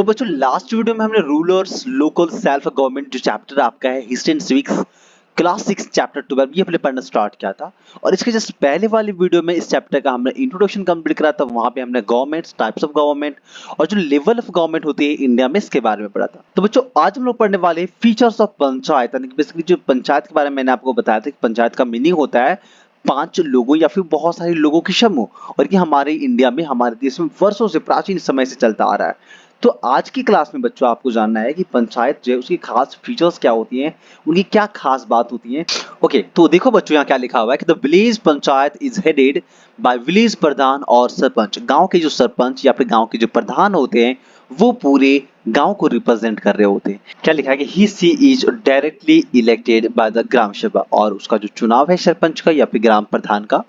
तो बच्चों last video में हमने रूलर्स लोकल सेल्फ गवर्नमेंट जो चैप्टर आपका है history and civics class 6 chapter 12 ये हमने पढ़ना स्टार्ट किया था। और इसके जस्ट पहले वाली वीडियो में इस चैप्टर का हमने इंट्रोडक्शन कंप्लीट करा था। वहां पे हमने गवर्नमेंट्स टाइप्स ऑफ गवर्नमेंट और जो लेवल ऑफ गवर्नमेंट होती है इंडिया में इसके बारे में पढ़ा था। तो बच्चों आज हम लोग पढ़ने वाले फीचर्स ऑफ पंचायत, यानी कि बेसिकली जो पंचायत के बारे में मैंने आपको बताया था कि पंचायत का मीनिंग होता है 5 लोगों या फिर बहुत सारे लोगों की समूह, और ये हमारे इंडिया में हमारे देश में वर्षों से प्राचीन समय से चलता आ रहा है। तो आज की क्लास में बच्चों आपको जानना है कि पंचायत जो है उसकी खास फीचर्स क्या होती हैं, उनकी क्या खास बात होती है। ओके, तो देखो बच्चों यहाँ क्या लिखा हुआ है कि the village panchayat is headed by village pradhan और सरपंच। गांव के जो सरपंच या फिर गांव के जो प्रधान होते हैं वो पूरे गांव को रिप्रेजेंट कर रहे होते हैं। क्या लिखा है कि he she is directly elected by the gram sabha, और उसका जो चुनाव है सरपंच का या फिर ग्राम प्रधान का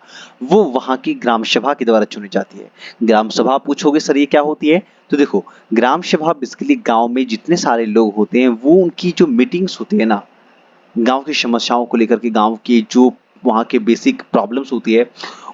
वो वहां की ग्राम सभा के द्वारा चुनी जाती है। ग्राम सभा पूछोगे सर ये क्या होती है, तो देखो ग्राम सभा बेसिकली गांव में जितने सारे लोग होते हैं वो उनकी जो मीटिंग्स होती है ना, गांव की समस्याओं को लेकर के, गांव की जो वहाँ के बेसिक प्रॉब्लम्स होती है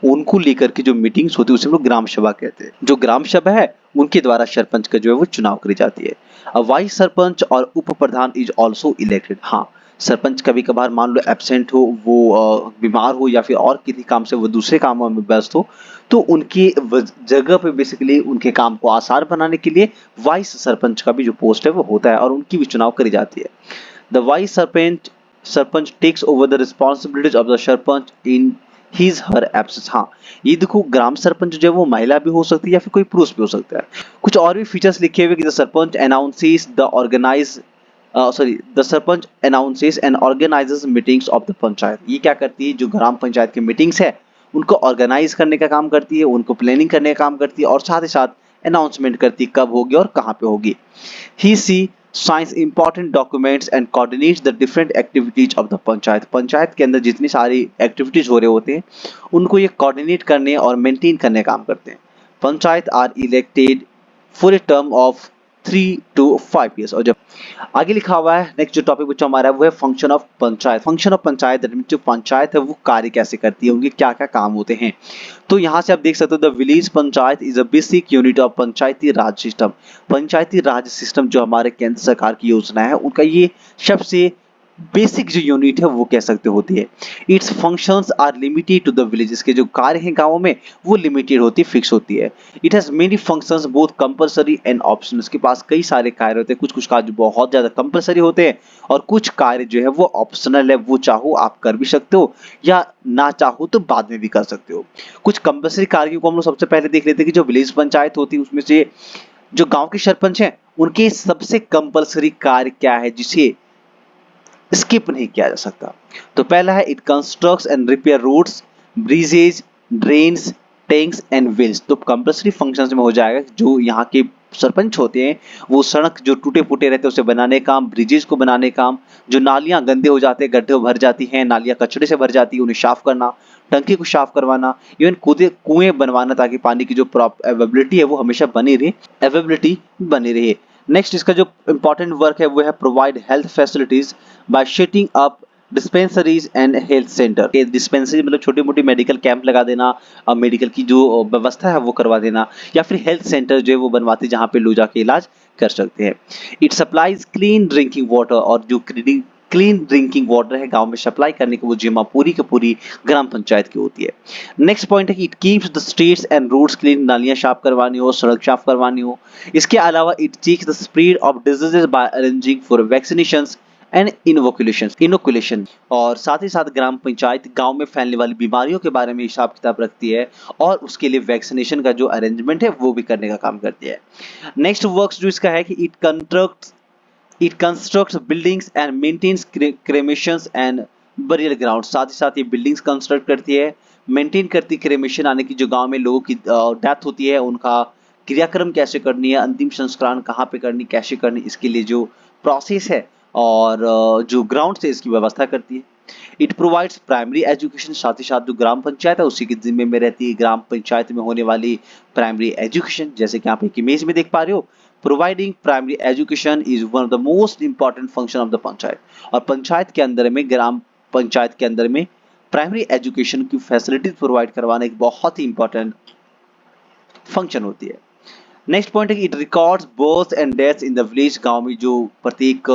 उनको लेकर के जो मीटिंग्स होती है उसे हम लोग ग्राम सभा कहते हैं। जो ग्राम सभा है उनके द्वारा सरपंच का जो है वो चुनाव करी जाती है। अब वाइस सरपंच और उप प्रधान इज ऑल्सो इलेक्टेड। हाँ, सरपंच कभी कभार मान लो एब्सेंट हो, वो बीमार हो या फिर और किसी काम से वो दूसरे कामों में व्यस्त हो, तो उनकी जगह पे बेसिकली उनके काम को आसान बनाने के लिए वाइस सरपंच का भी जो पोस्ट है वो होता है और उनकी भी चुनाव करी जाती है। The vice sarpanch takes over the responsibilities of the sarpanch in his her absence। हाँ, ये देखो ग्राम सरपंच जो है वो महिला भी हो सकती है या फिर कोई पुरुष भी हो सकता है। कुछ और भी फीचर्स लिखे हुए कि the sarpanch announces the sarpanch announces and organises meetings of the panchayat. ये क्या करती है, जो ग्राम पंचायत की मीटिंग्स है उनको ऑर्गेनाइज करने का काम करती है, उनको प्लानिंग करने का काम करती है और साथ ही साथ अनाउंसमेंट करती है कब होगी और कहाँ पे होगी। He signs important documents and coordinates the different activities of the panchayat. Panchayat के अंदर जितनी सारी एक्टिविटीज हो रहे होते हैं उनको ये कोऑर्डिनेट करने और मेंटेन करने का काम करते हैं। Panchayat are elected for a term of 3 to 5 years। और जब आगे लिखा हुआ है नेक्स्ट जो टॉपिक बच्चा हमारा है वो है function of panchayat. Function of panchayat जो पंचायत है वो कार्य कैसे करती है, उनके क्या क्या काम होते हैं। तो यहाँ से आप देख सकते हो the village panchayat is a basic unit of Panchayati Raj system. Panchayati Raj system जो हमारे केंद्र सरकार की योजना है उनका ये सबसे बेसिक जो यूनिट है वो कह सकते होती है। Its functions are limited to the villages के जो कार्य हैं गांवों में वो लिमिटेड होती है, फिक्स होती है। It has many functions both compulsory and optional. उसके पास कई सारे कार्य होते हैं, कुछ कुछ कार्य बहुत ज्यादा कंपलसरी होते हैं और कुछ कार्य जो है वो ऑप्शनल है, वो चाहो आप कर भी सकते हो या ना चाहो तो बाद में भी कर सकते हो। कुछ कंपलसरी कार्यों को हम लोग सबसे पहले देख लेते हैं कि जो विलेज पंचायत होती है उसमें से जो गांव के सरपंच हैं उनके सबसे कंपलसरी कार्य क्या है जिसे स्किप नहीं किया जा सकता। तो पहला है it constructs and repair roads, bridges, drains, tanks and wells. तो कंपलसरी फंक्शंस में हो जाएगा जो यहाँ के सरपंच होते हैं वो सड़क जो टूटे फूटे रहते हैं उसे बनाने काम, ब्रिजेज को बनाने काम, जो नालियां गंदे हो जाते हैं, गड्ढे भर जाती हैं, नालियां कचड़े से भर जाती है उन्हें साफ करना, टंकी को साफ करवाना, इवन कुएं बनवाना ताकि पानी की जो अवेबिलिटी है वो हमेशा बनी रहे। नेक्स्ट इसका जो इंपॉर्टेंट वर्क है वो है provide health facilities bye setting up dispensaries and health centre. Dispensary मतलब छोटी मोटी मेडिकल कैंप लगा देना, मेडिकल की जो व्यवस्था है वो करवा देना, या फिर हेल्थ सेंटर जो है वो बनवाते जहाँ पे लोग जाके इलाज कर सकते हैं। It supplies clean drinking water, और जो क्लीन ड्रिंकिंग वाटर है गांव में सप्लाई करने की वो जिम्मा पूरी की पूरी ग्राम पंचायत की होती है। नेक्स्ट पॉइंट है कि it keeps the streets and roads clean, नालियां साफ करवानी हो, सड़क साफ करवानी हो। इसके अलावा it checks the spread of diseases by arranging for vaccinations and inoculation. और साथ ही साथ ग्राम पंचायत गांव में फैलने वाली बीमारियों के बारे में हिसाब किताब रखती है और उसके लिए वैक्सीनेशन का जो अरेंजमेंट है वो भी करने का काम करती है। नेक्स्ट वर्क्स जो इसका है कि it constructs buildings and maintains cremations and burial ground. साथ ही साथ ये बिल्डिंग्स कंस्ट्रक्ट करती है, मेंटेन करती है क्रेमेशन, यानी कि जो गांव में लोगों की डेथ होती है उनका क्रियाक्रम कैसे करनी है, अंतिम संस्कार कहाँ पे करनी, कैसे करनी, इसके लिए जो प्रोसेस है और जो ग्राउंड से इसकी व्यवस्था करती है। It provides primary education. साथ ही साथ जो ग्राम पंचायत है उसी के जिम्मे में रहती है ग्राम पंचायत में होने वाली प्राइमरी एजुकेशन, जैसे कि आप एक इमेज में देख पा रहे हो। Providing primary education is one of the most important function of the panchayat. और पंचायत के अंदर में, ग्राम पंचायत के अंदर में प्राइमरी एजुकेशन की फैसिलिटीज प्रोवाइड करवाना एक बहुत ही इंपॉर्टेंट फंक्शन होती है। नेक्स्ट पॉइंट है कि it records birth and death in the village. गांव में जो प्रत्येक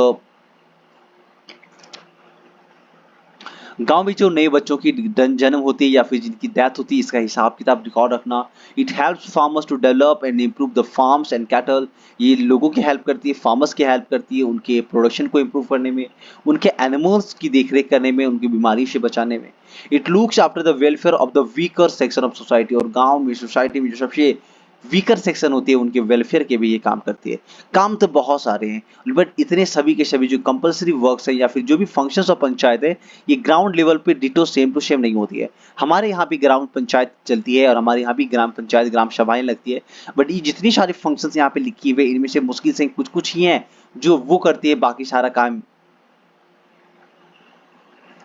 गांव में जो नए बच्चों की जन्म होती है या फिर जिनकी डेथ होती है, इसका हिसाब किताब रिकॉर्ड रखना। It helps farmers to develop and improve the farms and cattle. ये लोगों की हेल्प करती है, फार्मर्स की हेल्प करती है उनके प्रोडक्शन को इम्प्रूव करने में, उनके एनिमल्स की देखरेख करने में, उनकी बीमारी से बचाने में। It looks after the welfare of the weaker section of society. और गाँव में, सोसाइटी में जो सबसे वीकर सेक्शन होती है, उनके वेलफेयर के भी ये काम करती है। काम तो बहुत सारे हैं, बट इतने सभी के सभी जो कंपलसरी वर्क्स हैं या फिर जो भी फंक्शंस ऑफ पंचायत है, ये ग्राउंड लेवल पे डिटो सेम टू सेम नहीं होती है। हमारे यहाँ भी ग्राउंड पंचायत चलती है और हमारे यहाँ भी ग्राम पंचायत, ग्राम सभाएं लगती है, बट ये जितनी सारी फंक्शंस यहाँ पे लिखी हुई है, इनमें से मुश्किल से कुछ कुछ ही हैं जो वो करती है, बाकी सारा काम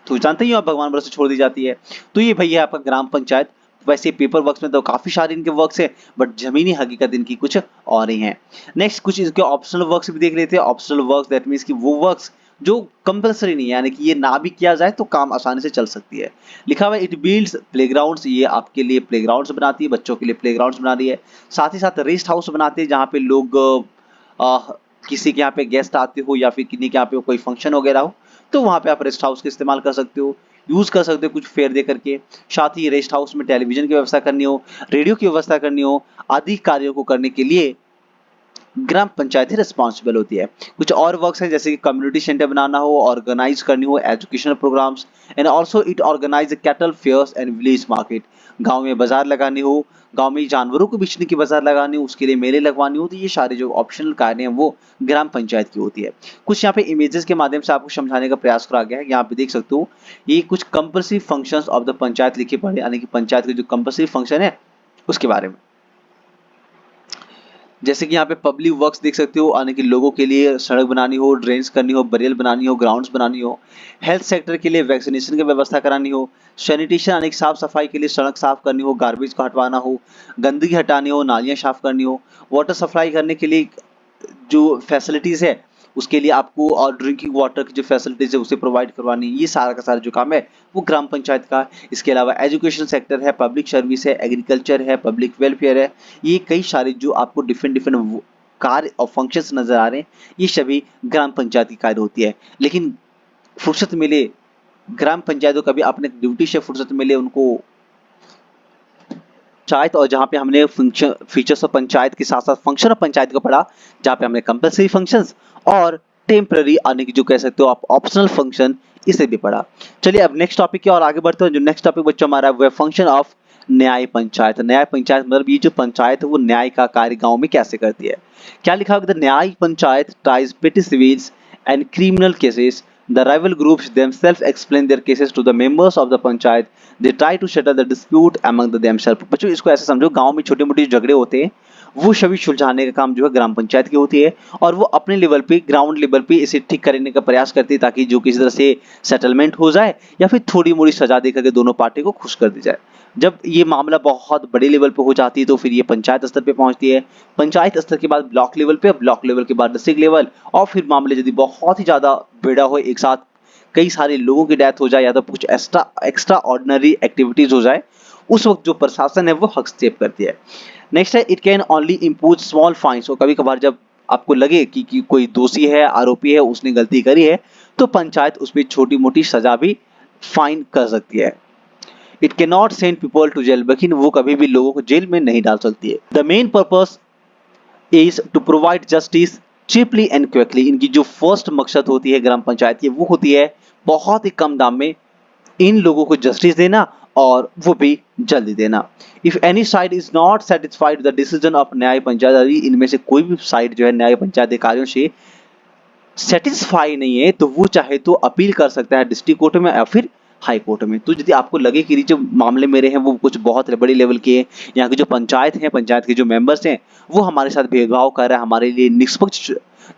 तो जानते ही हो आप, भगवान भरोसे छोड़ दी जाती है। तो ये भैया आपका ग्राम पंचायत। वैसे पेपर वर्क्स में तो काफी सारे इनके वर्क्स हैं, बट जमीनी हकीकत इनकी कुछ और ही है। नेक्स्ट कुछ इसके ऑप्शनल वर्क्स भी देख लेते हैं। ऑप्शनल वर्क्स दैट मीन्स कि वो वर्क्स जो कंपलसरी नहीं है, यानी कि ये ना भी किया जाए तो काम आसानी से चल सकती है। लिखा हुआ है इट बिल्ड्स प्लेग्राउंड्स। ये आपके लिए प्लेग्राउंड्स बनाती है, बच्चों के लिए प्लेग्राउंड्स बना रही है। साथ ही साथ रेस्ट हाउस बनाते हैं जहाँ पे लोग किसी के यहाँ पे गेस्ट आते हो या फिर किन्हीं के यहाँ पे कोई फंक्शन वगैरह हो, तो वहाँ पे आप रेस्ट हाउस का इस्तेमाल कर सकते हो, यूज कर सकते हो कुछ फेयर दे करके। साथ ही रेस्ट हाउस में टेलीविजन की व्यवस्था करनी हो, रेडियो की व्यवस्था करनी हो, आदि कार्यों को करने के लिए ग्राम पंचायत ही रिस्पॉन्सिबल होती है। कुछ और वर्क्स हैं जैसे कि कम्युनिटी सेंटर बनाना हो, ऑर्गेनाइज करनी हो educational programmes, and also it organise cattle fairs and village market. गांव में बाजार लगानी हो, गांव में जानवरों को बेचने की बाजार लगानी हो, उसके लिए मेले लगवानी हो, तो ये सारे जो ऑप्शनल कार्य हैं वो ग्राम पंचायत की होती है। कुछ यहाँ पे इमेजेस के माध्यम से आपको समझाने का प्रयास करा गया है। यहाँ पे देख सकते हो ये कुछ compulsory functions of the panchayat लिखे पड़े, यानी कि पंचायत के जो कंपल्सरी फंक्शन है उसके बारे में। जैसे कि यहाँ पे पब्लिक वर्क्स देख सकते हो, यानी कि लोगों के लिए सड़क बनानी हो, ड्रेन्स करनी हो, बरियल बनानी हो, ग्राउंड्स बनानी हो। हेल्थ सेक्टर के लिए वैक्सीनेशन की व्यवस्था करानी हो। सैनिटेशन यानी कि साफ सफाई के लिए सड़क साफ करनी हो, गार्बेज को हटवाना हो, गंदगी हटानी हो, नालियाँ साफ करनी हो। वाटर सप्लाई करने के लिए जो फैसिलिटीज है उसके लिए आपको और ड्रिंकिंग वाटर की जो फैसिलिटीज है उसे प्रोवाइड करवानी, ये सारा का सारा जो काम है वो ग्राम पंचायत का। इसके अलावा एजुकेशन सेक्टर है, पब्लिक सर्विस है, एग्रीकल्चर है, पब्लिक वेलफेयर है। ये कई सारे जो आपको डिफरेंट डिफरेंट कार्य और फंक्शंस नजर आ रहे हैं, ये सभी ग्राम पंचायत की कार्य होती है। लेकिन फुर्सत मिले ग्राम पंचायतों कभी अपने ड्यूटी से फुर्सत मिले उनको पंचायत, और जहाँ पे हमने फीचर्स ऑफ पंचायत के साथ साथ फंक्शन ऑफ पंचायत को पढ़ा, जहाँ पे हमने कंपल्सरी फंक्शंस और टेम्पररी यानी कि जो कह सकते हो आप ऑप्शनल फंक्शन, इसे भी पढ़ा। चलिए अब नेक्स्ट टॉपिक की और आगे बढ़ते हैं। जो नेक्स्ट टॉपिक बच्चों हमारा वो है फंक्शन ऑफ न्याय पंचायत। न्याय पंचायत मतलब ये जो पंचायत है वो न्याय का कार्य गांव में कैसे करती है। क्या लिखा है, द न्याय पंचायत ट्राइज पेटी civils and criminal cases. The rival groups themselves explain their cases to the members of the panchayat. They try to settle the dispute among themselves. बच्चों इसको ऐसे समझो, गांव में छोटे मोटे झगड़े होते हैं वो सभी सुलझाने का काम जो है ग्राम पंचायत की होती है, और वो अपने लेवल पे, ग्राउंड लेवल पे इसे ठीक करने का प्रयास करती है ताकि जो किसी तरह से सेटलमेंट हो जाए या फिर थोड़ी मोड़ी सजा देकर के दोनों पार्टी को खुश कर दी जाए। जब ये मामला बहुत बड़े लेवल पे हो जाती है तो फिर ये पंचायत स्तर पे पहुंचती है, पंचायत स्तर के बाद ब्लॉक लेवल पे, ब्लॉक लेवल के बाद डिस्ट्रिक्ट लेवल, और फिर मामले यदि बहुत ही ज्यादा बेड़ा हो, एक साथ कई सारे लोगों की डेथ हो जाए या तो कुछ एक्स्ट्रा ऑर्डिनरी एक्टिविटीज हो जाए, उस वक्त जो प्रशासन है वो हस्तक्षेप करती है। नेक्स्ट है it can only impose small fines. और कभी कभार जब आपको लगे कि कोई दोषी है, आरोपी है, उसने गलती करी है, तो पंचायत उस पर छोटी मोटी सजा भी फाइन कर सकती है। It can not send people to jail, लेकिन वो कभी भी लोगों को जेल में नहीं डाल सकती है। The main purpose is to provide justice cheaply and quickly. इनकी जो फर्स्ट मकसद होती है ग्राम पंचायत की वो होती है बहुत ही कम दाम में इन लोगों को जस्टिस देना, और वो भी जल्दी देना। If any side is not satisfied the decision of न्याय पंचायत, इनमें से कोई भी साइड जो है न्याय पंचायत अधिकारियों से सेटिस्फाई नहीं है तो वो चाहे तो अपील कर सकता है डिस्ट्रिक्ट कोर्ट में या फिर हाई कोर्ट में। तो यदि आपको लगे कि जो मामले मेरे हैं वो कुछ बहुत बड़े लेवल के हैं, यहाँ की जो पंचायत है, पंचायत के जो मेंबर्स हैं वो हमारे साथ भेदभाव कर रहा है, हमारे लिए निष्पक्ष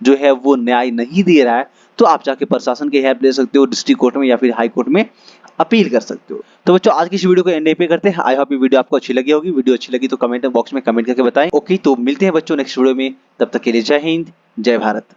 जो है वो न्याय नहीं दे रहा है, तो आप जाके प्रशासन की हेल्प ले सकते हो, डिस्ट्रिक्ट कोर्ट में या फिर हाई कोर्ट में अपील कर सकते हो। तो बच्चों आज की इस वीडियो को एंड पे करते हैं। आई होप ये वीडियो आपको अच्छी लगी होगी। वीडियो अच्छी लगी तो कमेंट बॉक्स में कमेंट करके बताएं। ओके, तो मिलते हैं बच्चों नेक्स्ट वीडियो में, तब तक के लिए जय हिंद, जय भारत।